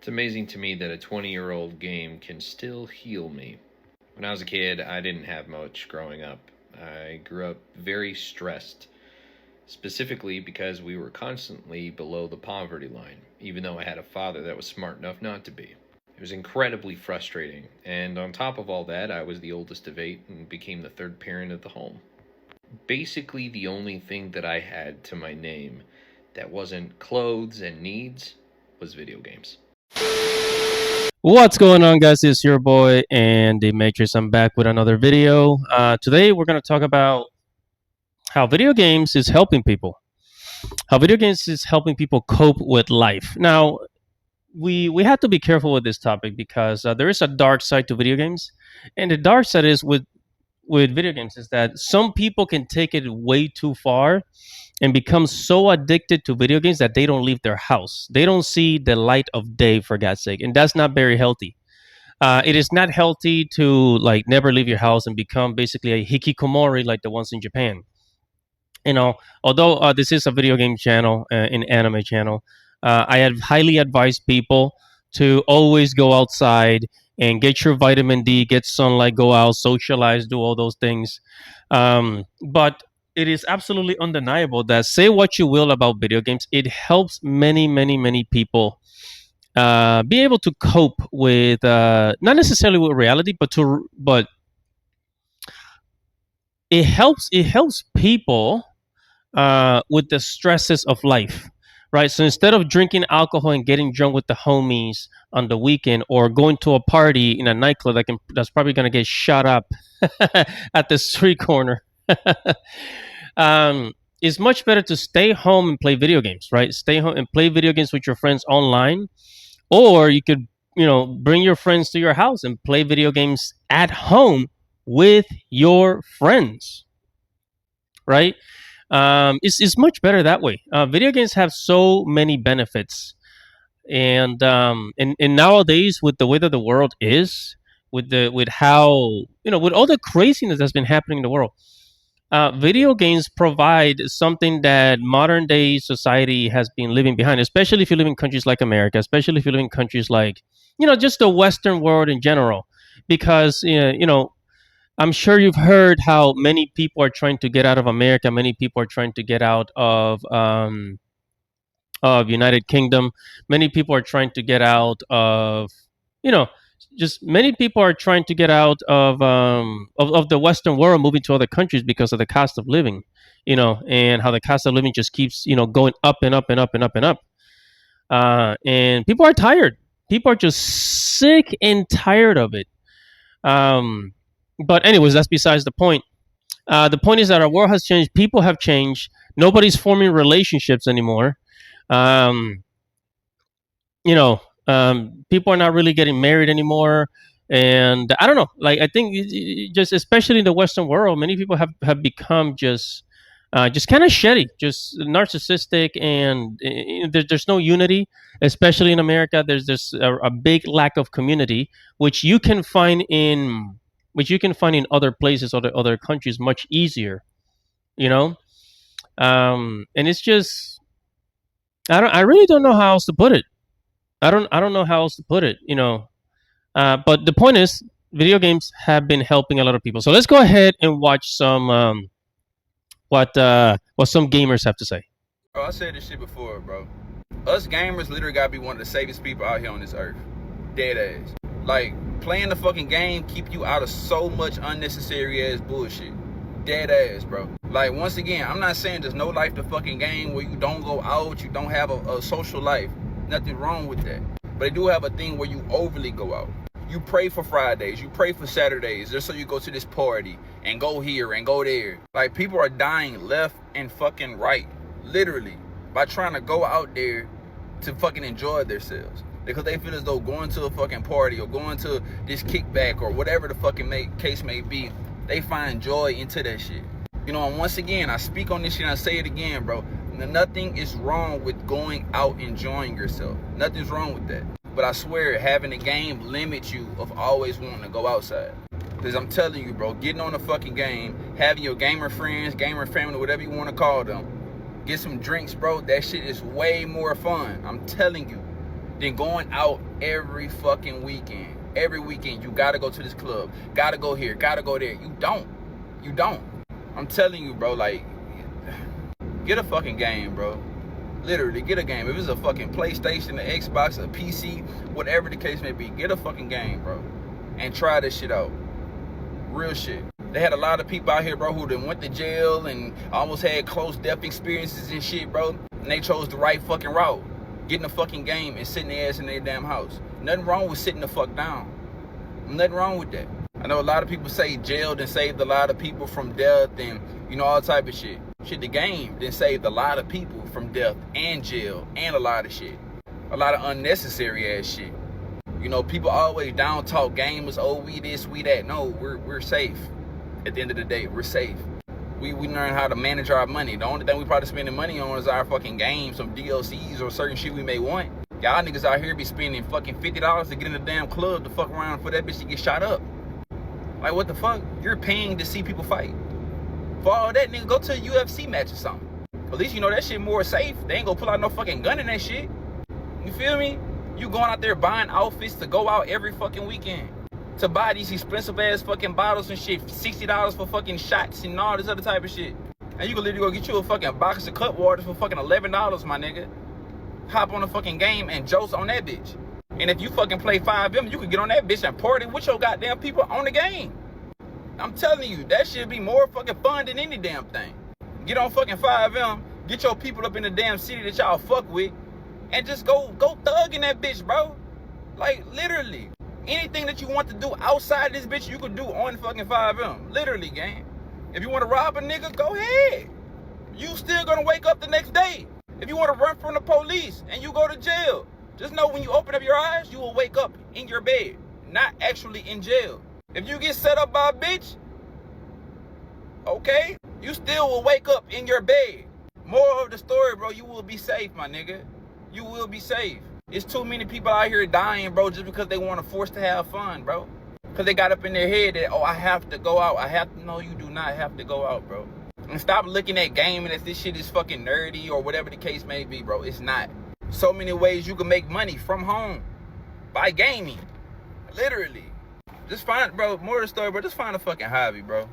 It's amazing to me that a 20-year-old game can still heal me. When I was a kid, I didn't have much growing up. I grew up very stressed, specifically because we were constantly below the poverty line, even though I had a father that was smart enough not to be. It was incredibly frustrating, and on top of all that, I was the oldest of eight and became the third parent of the home. Basically, the only thing that I had to my name that wasn't clothes and needs was video games. What's going on, guys? It's your boy Andy Matrix. I'm back with another video. Today we're going to talk about how video games is helping people. How video games is helping people cope with life. Now, we have to be careful with this topic because there is a dark side to video games, and the dark side is with video games is that some people can take it way too far and become so addicted to video games that they don't leave their house. They don't see the light of day, for God's sake, and that's not very healthy. It is not healthy to like never leave your house and become basically a hikikomori like the ones in Japan. Although this is a video game channel, an anime channel, I have highly advised people to always go outside and get your vitamin D, get sunlight, go out, socialize, do all those things. But it is absolutely undeniable that, say what you will about video games, it helps many people be able to cope with not necessarily with reality, but it helps people with the stresses of life, right? So instead of drinking alcohol and getting drunk with the homies on the weekend, or going to a party in a nightclub that's probably going to get shot up at the street corner, it's much better to stay home and play video games, right? Stay home and play video games with your friends online, or you could, bring your friends to your house and play video games at home with your friends, right? It's much better that way. Video games have so many benefits, and nowadays, with the way that the world is, with how, with all the craziness that's been happening in the world, video games provide something that modern day society has been living behind, especially if you live in countries like America, especially if you live in countries like, just the Western world in general, because I'm sure you've heard how many people are trying to get out of America. Many people are trying to get out of United Kingdom. Many people are trying to get out of, you know, just many people are trying to get out of the Western world, moving to other countries because of the cost of living, and how the cost of living just keeps, going up and up and up and up and up. And people are tired. People are just sick and tired of it. But anyways, that's besides the point. The point is that our world has changed. People have changed. Nobody's forming relationships anymore. Um, People are not really getting married anymore. And I don't know. Like, I think just especially in the Western world, many people have become just kind of shitty, just narcissistic, and there's no unity. Especially in America, there's this a big lack of community, which you can find in other places, other countries, much easier. You know, and it's just I really don't know how else to put it. I don't know how else to put it. But the point is, video games have been helping a lot of people. So let's go ahead and watch some what some gamers have to say. Bro, I said this shit before, bro. Us gamers literally gotta be one of the safest people out here on this earth. Dead ass. Like, playing the fucking game keep you out of so much unnecessary ass bullshit. Dead ass, bro. Like, once again, I'm not saying there's no life to fucking game where you don't go out, you don't have a social life. Nothing wrong with that. But they do have a thing where you overly go out. You pray for Fridays, you pray for Saturdays, just so you go to this party and go here and go there. Like, people are dying left and fucking right, literally, by trying to go out there to fucking enjoy themselves. Because they feel as though going to a fucking party or going to this kickback or whatever the fucking case may be, they find joy into that shit. And once again, I speak on this shit and I say it again, bro. Nothing is wrong with going out enjoying yourself. Nothing's wrong with that. But I swear, having a game limits you of always wanting to go outside. Because I'm telling you, bro, getting on a fucking game, having your gamer friends, gamer family, whatever you want to call them, get some drinks, bro, that shit is way more fun. I'm telling you. than going out every fucking weekend. Every weekend, you gotta go to this club, gotta go here, gotta go there. You don't. I'm telling you, bro, like, get a fucking game, bro. Literally, get a game. If it's a fucking PlayStation, an Xbox, a PC, whatever the case may be, get a fucking game, bro. And try this shit out. Real shit. They had a lot of people out here, bro, who done went to jail and almost had close death experiences and shit, bro. And they chose the right fucking route. Getting a fucking game and sitting their ass in their damn house. Nothing wrong with sitting the fuck down. Nothing wrong with that. I know a lot of people say jail done saved a lot of people from death and, you know, all type of shit. Shit, the game done saved a lot of people from death and jail and a lot of shit. A lot of unnecessary ass shit. You know, people always down talk gamers, oh, we this, we that. No, we're safe. At the end of the day, we're safe. We learn how to manage our money. The only thing we probably spending money on is our fucking games, some DLCs or certain shit we may want. Y'all niggas out here be spending fucking $50 to get in the damn club to fuck around for that bitch to get shot up. Like, what the fuck? You're paying to see people fight. For all that, nigga, go to a UFC match or something. At least you know that shit more safe. They ain't gonna pull out no fucking gun in that shit. You feel me? You going out there buying outfits to go out every fucking weekend. To buy these expensive ass fucking bottles and shit. $60 for fucking shots and all this other type of shit. And you can literally go get you a fucking box of cut waters for fucking $11, my nigga. Hop on a fucking game and jokes on that bitch. And if you fucking play 5M, you can get on that bitch and party with your goddamn people on the game. I'm telling you, that shit be more fucking fun than any damn thing. Get on fucking 5M, get your people up in the damn city that y'all fuck with, and just go thug in that bitch, bro. Like, literally. Anything that you want to do outside this bitch, you could do on fucking 5M. Literally, gang. If you want to rob a nigga, go ahead. You still gonna wake up the next day. If you want to run from the police and you go to jail, just know when you open up your eyes, you will wake up in your bed, not actually in jail. If you get set up by a bitch, okay, you still will wake up in your bed. Moral of the story, bro, you will be safe, my nigga. You will be safe. It's too many people out here dying, bro, just because they want to force to have fun, bro. Because they got up in their head that, oh, I have to go out. No, you do not have to go out, bro. And stop looking at gaming as this shit is fucking nerdy or whatever the case may be, bro. It's not. So many ways you can make money from home by gaming. Literally. Just find, bro, more of the story, bro, just find a fucking hobby, bro.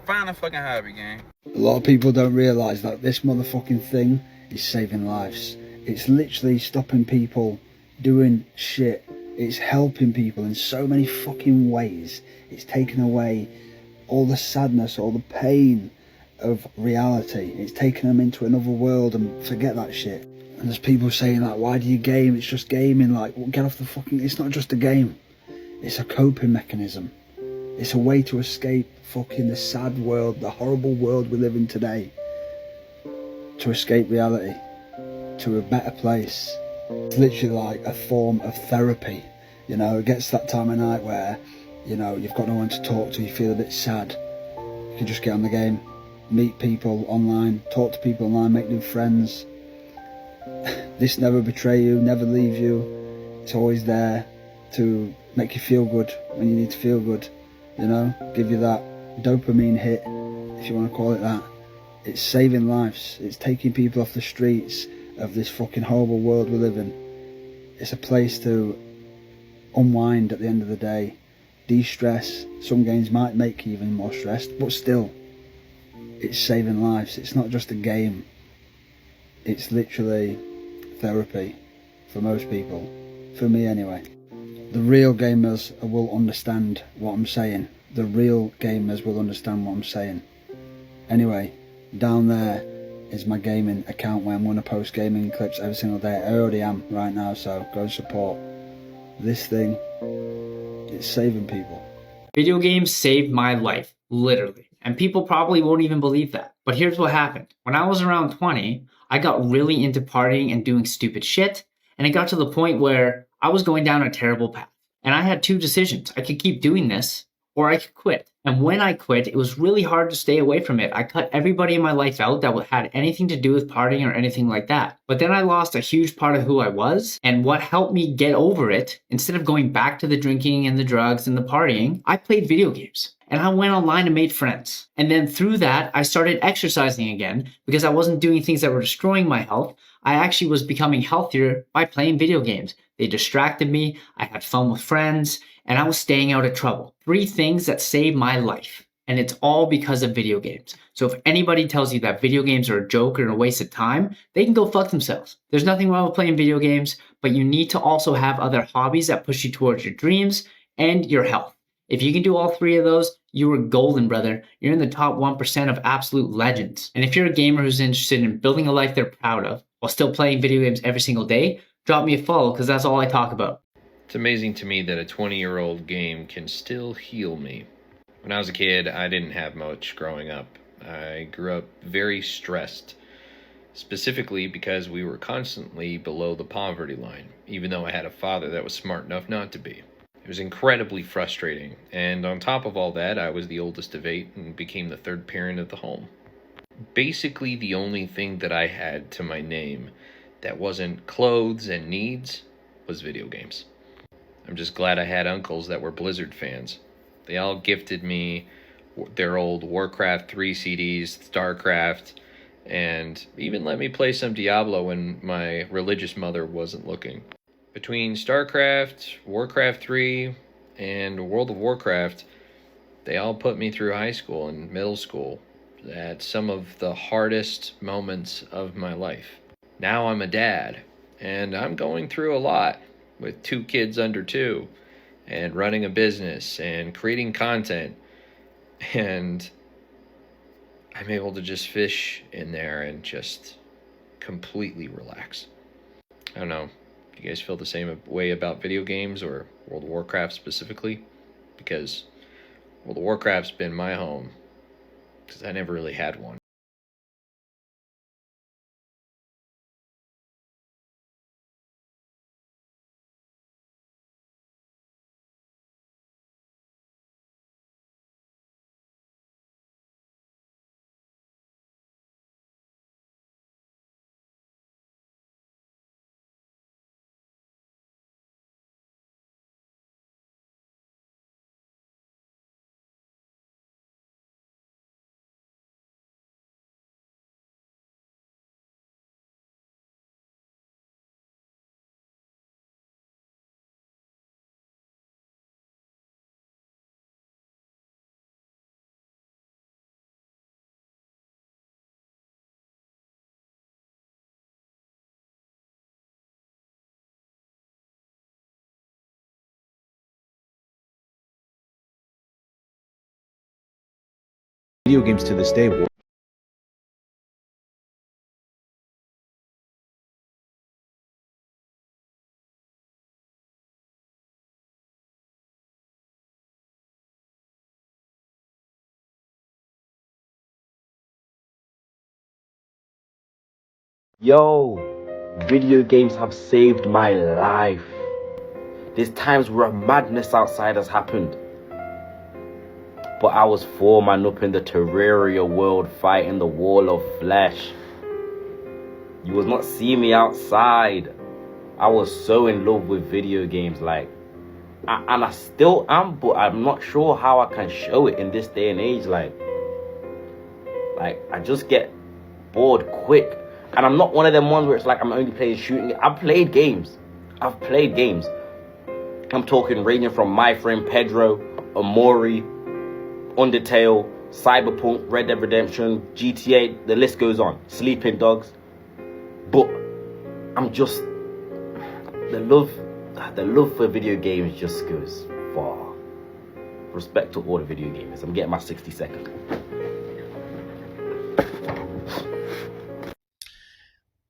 Find a fucking hobby, gang. A lot of people don't realise that this motherfucking thing is saving lives. It's literally stopping people doing shit. It's helping people in so many fucking ways. It's taking away all the sadness, all the pain of reality. It's taking them into another world and forget that shit. And there's people saying like, why do you game? It's just gaming. Like, well, get off the fucking... It's not just a game. It's a coping mechanism. It's a way to escape fucking the sad world, the horrible world we live in today. To escape reality. To a better place. It's literally like a form of therapy. You know, it gets to that time of night where, you know, you've got no one to talk to, you feel a bit sad. You can just get on the game, meet people online, talk to people online, make new friends. This never betray you, never leave you. It's always there to make you feel good when you need to feel good. You know, give you that dopamine hit, if you want to call it that. It's saving lives. It's taking people off the streets of this fucking horrible world we live in. It's a place to unwind at the end of the day, de-stress. Some games might make you even more stressed, but still, it's saving lives. It's not just a game. It's literally therapy for most people. For me anyway. The real gamers will understand what I'm saying. The real gamers will understand what I'm saying. Anyway, down there is my gaming account where I'm going to post gaming clips every single day. I already am right now, so go and support this thing. It's saving people. Video games saved my life, literally. And people probably won't even believe that. But here's what happened. When I was around 20, I got really into partying and doing stupid shit. And it got to the point where I was going down a terrible path. And I had two decisions. I could keep doing this, or I could quit. And when I quit, it was really hard to stay away from it. I cut everybody in my life out that had anything to do with partying or anything like that. But then I lost a huge part of who I was. And what helped me get over it, instead of going back to the drinking and the drugs and the partying, I played video games. And I went online and made friends. And then through that, I started exercising again because I wasn't doing things that were destroying my health. I actually was becoming healthier by playing video games, They distracted me, I had fun with friends, and I was staying out of trouble. 3 things that saved my life. And it's all because of video games. So if anybody tells you that video games are a joke or a waste of time, they can go fuck themselves. There's nothing wrong with playing video games, but you need to also have other hobbies that push you towards your dreams and your health. If you can do all 3 of those, you are golden, brother. You're in the top 1% of absolute legends. And if you're a gamer who's interested in building a life they're proud of while still playing video games every single day, drop me a follow because that's all I talk about. It's amazing to me that a 20-year-old game can still heal me. When I was a kid, I didn't have much growing up. I grew up very stressed, specifically because we were constantly below the poverty line, even though I had a father that was smart enough not to be. It was incredibly frustrating, and on top of all that, I was the oldest of 8 and became the 3rd parent of the home. Basically, the only thing that I had to my name that wasn't clothes and needs was video games. I'm just glad I had uncles that were Blizzard fans. They all gifted me their old Warcraft 3 CDs, StarCraft, and even let me play some Diablo when my religious mother wasn't looking. Between StarCraft, Warcraft 3, and World of Warcraft, they all put me through high school and middle school at some of the hardest moments of my life. Now I'm a dad, and I'm going through a lot with 2 kids under 2. And running a business and creating content, and I'm able to just fish in there and just completely relax. I don't know, do you guys feel the same way about video games or World of Warcraft specifically? Because World of Warcraft's been my home, because I never really had one. Video games to this day. Yo, video games have saved my life. There's times where a madness outside has happened, but I was 4-man up in the Terraria world fighting the wall of flesh. You was not seeing me outside. I was so in love with video games, and I still am, but I'm not sure how I can show it in this day and age. Like I just get bored quick, and I'm not one of them ones where it's like I'm only playing shooting. I've played games. I'm talking ranging from My Friend Pedro, Amori, Undertale, Cyberpunk, Red Dead Redemption, GTA, the list goes on, Sleeping Dogs. But I'm just, the love for video games just goes far. Respect to all the video gamers. I'm getting my 60 seconds.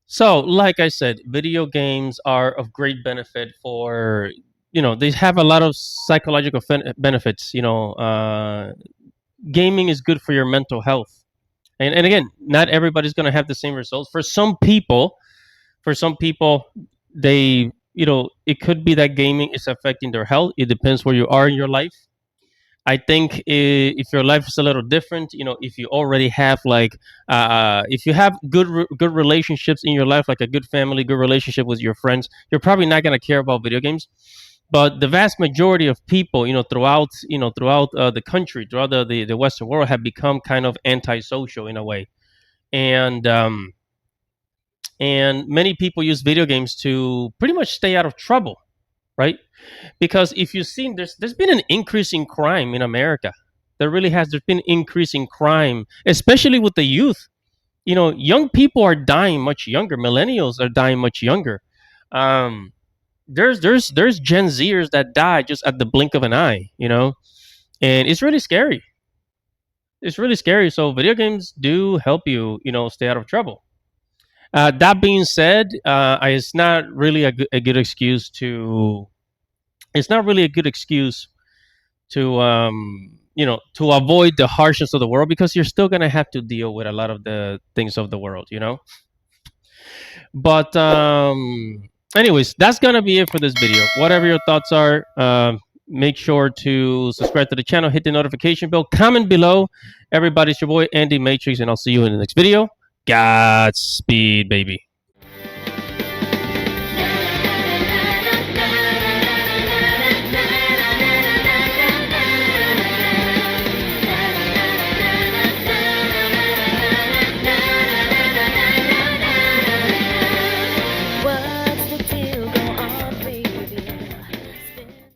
So, like I said, video games are of great benefit for, they have a lot of psychological benefits. Gaming is good for your mental health. And again, not everybody's going to have the same results. For some people, they, it could be that gaming is affecting their health. It depends where you are in your life. I think if your life is a little different, if you already have if you have good relationships in your life, like a good family, good relationship with your friends, you're probably not going to care about video games. But the vast majority of people, throughout the country, throughout the Western world, have become kind of antisocial in a way, and And many people use video games to pretty much stay out of trouble, right? Because if you've seen, there's been an increase in crime in America. There really has. There's been increase in crime, especially with the youth. You know, young people are dying much younger. Millennials are dying much younger. Um, there's Gen Zers that die just at the blink of an eye. You know, and it's really scary. It's really scary. So video games do help you, you know, stay out of trouble. That being said, it's not really a good excuse to. It's not really a good excuse to you know, to avoid the harshness of the world, because you're still gonna have to deal with a lot of the things of the world, you know. But anyways, that's gonna be it for this video. Whatever your thoughts are, make sure to subscribe to the channel, hit the notification bell, comment below. Everybody's your boy Andy Matrix, and I'll see you in the next video. Godspeed, baby.